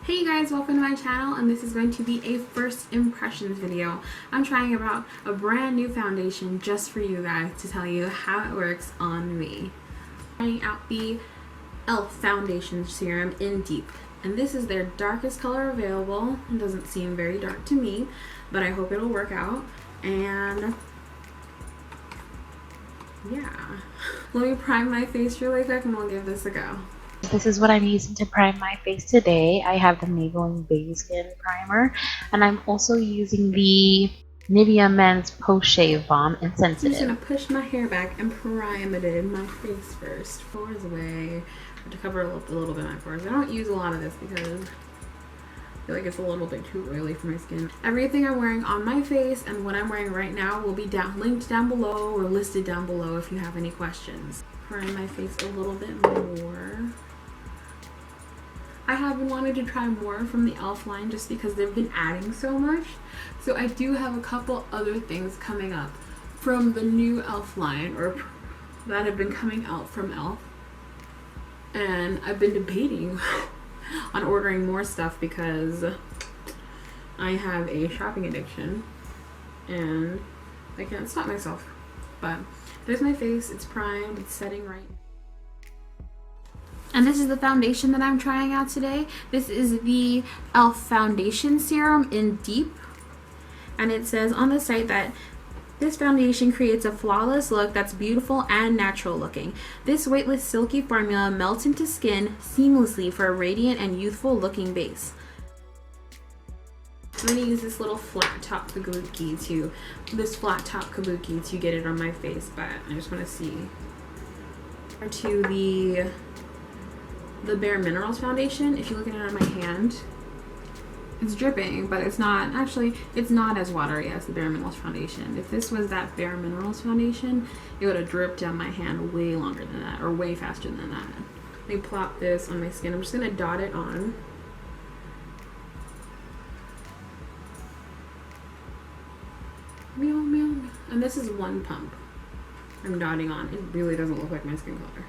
Hey guys, welcome to my channel, and this is going to be a first impressions video. I'm trying out a brand new foundation just for you guys to tell you how it works on me. I'm trying out the E.L.F Foundation Serum in Deep, and this is their darkest color available. It doesn't seem very dark to me, but I hope it'll work out. And yeah, let me prime my face really quick and we'll give this a go. This is what I'm using to prime my face today. I have the Maybeline Baby Skin Primer, and I'm also using the Nivea Men's Post Shave Balm in Sensitve. I'm just going to push my hair back and prime it in my face first. Pores away. To cover a little bit of my pores. I don't use a lot of this because I feel like it's a little bit too oily for my skin. Everything I'm wearing on my face and what I'm wearing right now will be linked down below or listed down below if you have any questions. Prime my face a little bit more. I have been wanting to try more from the E.L.F line just because they've been adding so much. So I do have a couple other things coming up from the new E.L.F line, or that have been coming out from E.L.F. And I've been debating on ordering more stuff because I have a shopping addiction and I can't stop myself. But there's my face, it's primed, it's setting right. And this is the foundation that I'm trying out today. This is the E.L.F Foundation Serum in Deep. And it says on the site that this foundation creates a flawless look that's beautiful and natural looking. This weightless silky formula melts into skin seamlessly for a radiant and youthful looking base. I'm going to use this little flat top kabuki to get it on my face, but I just want to see. To the Bare Minerals foundation, if you look at it on my hand, it's dripping, but it's not as watery as the Bare Minerals foundation. If this was that Bare Minerals foundation, it would have dripped down my hand way longer than that, or way faster than that. Let me plop this on my skin. I'm just going to dot it on. Meow, meow, meow. And this is one pump I'm dotting on. It really doesn't look like my skin color.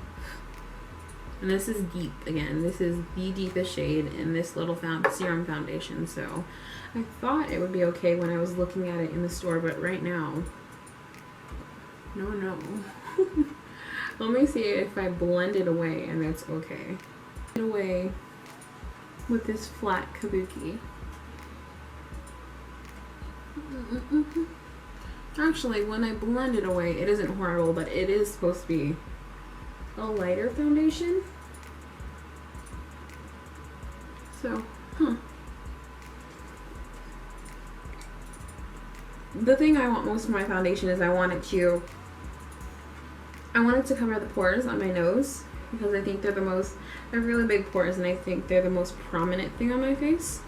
And this is Deep again. This is the deepest shade in this little serum foundation. So I thought it would be okay when I was looking at it in the store, but right now, no. Let me see if I blend it away and it's okay. Blend it away with this flat kabuki. Actually, when I blend it away, it isn't horrible, but it is supposed to be a lighter foundation. So, the thing I want most from my foundation is I want it to cover the pores on my nose, because I think they're really big pores, and I think they're the most prominent thing on my face.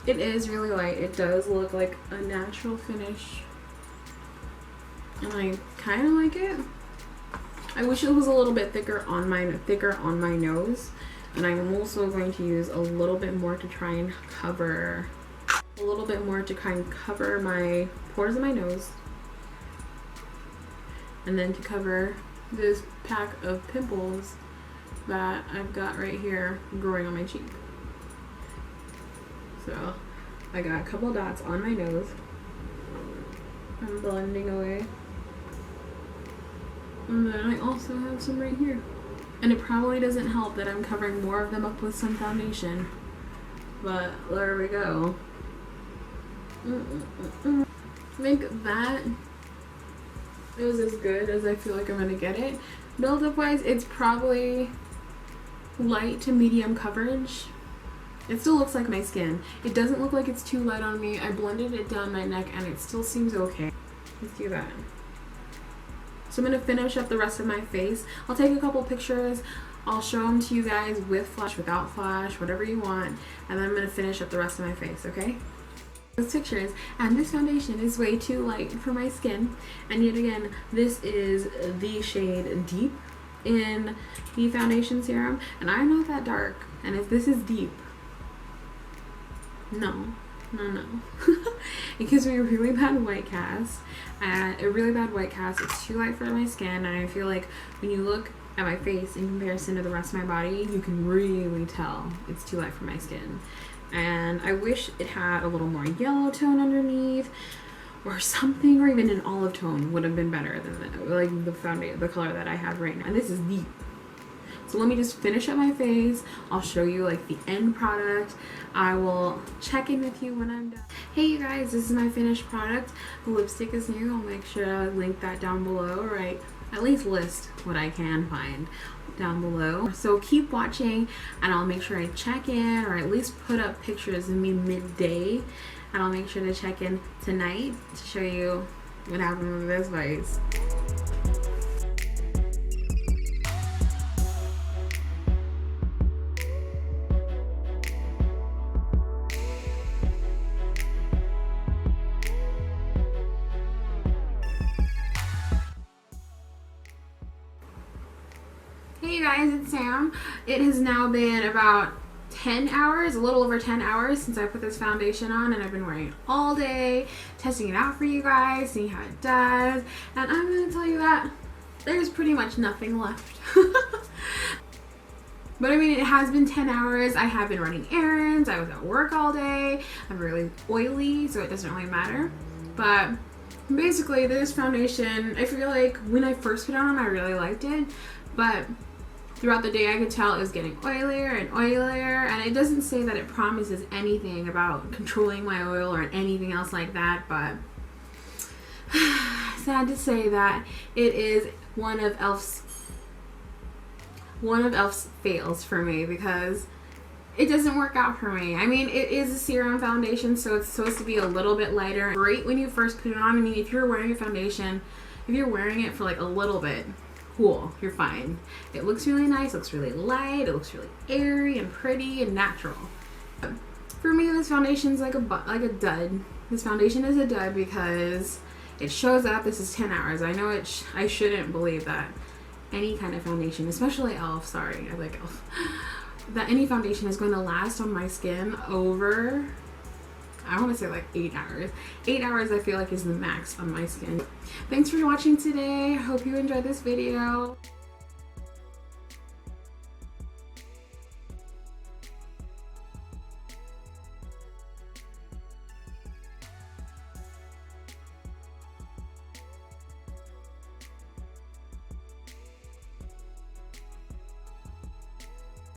It is really light. It does look like a natural finish, and I kind of like it. I wish it was a little bit thicker on my nose, and I'm also going to use a little bit more to try and cover my pores in my nose, and then to cover this pack of pimples that I've got right here growing on my cheek. So I got a couple dots on my nose. I'm blending away. And then I also have some right here. And it probably doesn't help that I'm covering more of them up with some foundation. But there we go. I think that is as good as I feel like I'm going to get it. Build-up wise, it's probably light to medium coverage. It still looks like my skin. It doesn't look like it's too light on me. I blended it down my neck and it still seems okay. Let's do that. So I'm going to finish up the rest of my face. I'll take a couple pictures. I'll show them to you guys with flash, without flash, whatever you want. And then I'm going to finish up the rest of my face, okay? Those pictures. And this foundation is way too light for my skin. And yet again, this is the shade Deep in the foundation serum. And I'm not that dark. And if this is Deep, no. It gives me a really bad white cast. It's too light for my skin, and I feel like when you look at my face in comparison to the rest of my body, you can really tell it's too light for my skin. And I wish it had a little more yellow tone underneath or something, or even an olive tone would have been better than like the foundation, the color that I have right now. And this is deep. So let me just finish up my face. I'll show you like the end product. I will check in with you when I'm done. Hey you guys, this is my finished product. The lipstick is new. I'll make sure to link that down below, right? At least list what I can find down below. So keep watching and I'll make sure I check in, or at least put up pictures of me midday, and I'll make sure to check in tonight to show you what happened with this face. Hey you guys, it's Sam. It has now been about 10 hours, a little over 10 hours since I put this foundation on, and I've been wearing it all day, testing it out for you guys, seeing how it does, and I'm going to tell you that there's pretty much nothing left. But I mean, it has been 10 hours. I have been running errands, I was at work all day, I'm really oily, so it doesn't really matter. But basically, this foundation, I feel like when I first put it on, I really liked it, but throughout the day I could tell it was getting oilier and oilier, and it doesn't say that it promises anything about controlling my oil or anything else like that, but sad to say that it is one of E.L.F's fails for me, because it doesn't work out for me. I mean, it is a serum foundation, so it's supposed to be a little bit lighter. Great when you first put it on. I mean, if you're wearing a foundation, if you're wearing it for like a little bit, cool, you're fine. It looks really nice, looks really light, it looks really airy and pretty and natural. For me, this foundation's like a dud. This foundation is a dud because it shows up. This is 10 hours. I know I shouldn't believe that any kind of foundation, especially E.L.F, sorry, I like E.L.F, that any foundation is going to last on my skin over, I want to say like 8 hours. 8 hours I feel like is the max on my skin. Thanks for watching today. I hope you enjoyed this video.